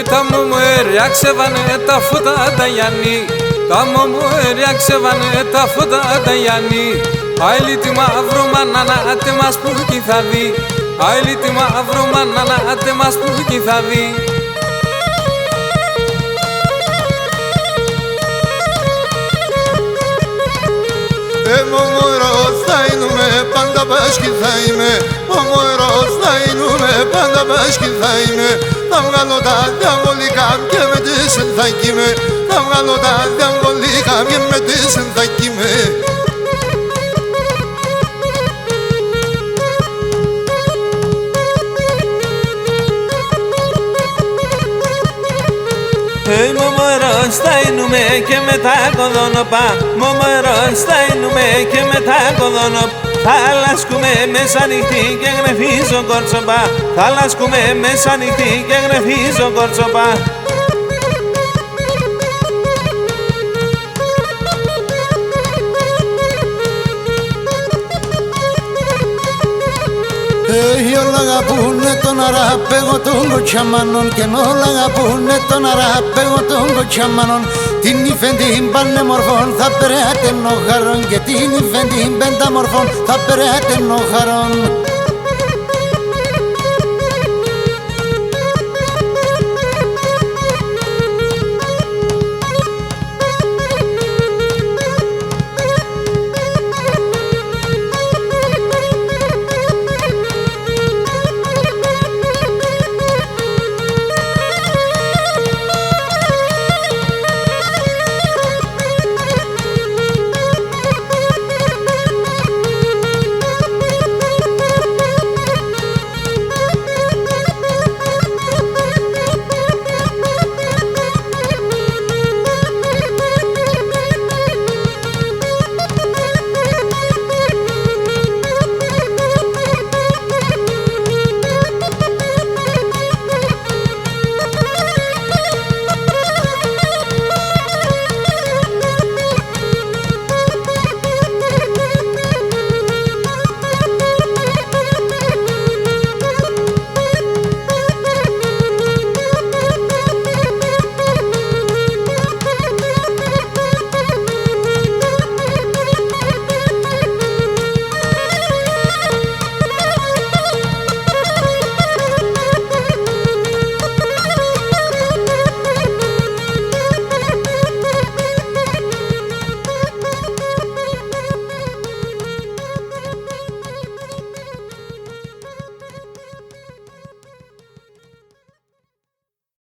Τα μωμέρια ξεβάνε τα φώτα τα Γιάννη, τα μωμέρια ξεβάνε τα φώτα τα Γιάννη. Άιλι τη μαύρο μάνα τε μας που κι θα δει, άιλι τη μαύρο μάνα τε μας που κι θα δει. Μωμορός θα είμαι, πάντα πάσχη θα είμαι. Μωμορός θα είμαι, πάντα πάσχη θα είμαι. Θα βγάλω τα διαβολικά και με τις θα κοίμαι. Θα βγάλω τα διαβολικά και με τις θα κοίμαι. Μωμορός θα εινούμε και μετά κοδόνοπα. Μωμορός θα εινούμε και μετά κοδόνοπα. Θα λασκούμε μέσα νυχτή και γνεφίζω κορτσοπά. Θα λασκούμε μέσα νυχτή και γνεφίζω κορτσοπά. Όλα αγαπούνε τον αραπέγο των κοτσαμάνων και όλα αγαπούνε τον αραπέγο των κοτσαμάνων. Την υφεντήν πανέμορφων θα περάτε νοχαρών και την υφεντήν πενταμορφών θα περάτε νοχαρών.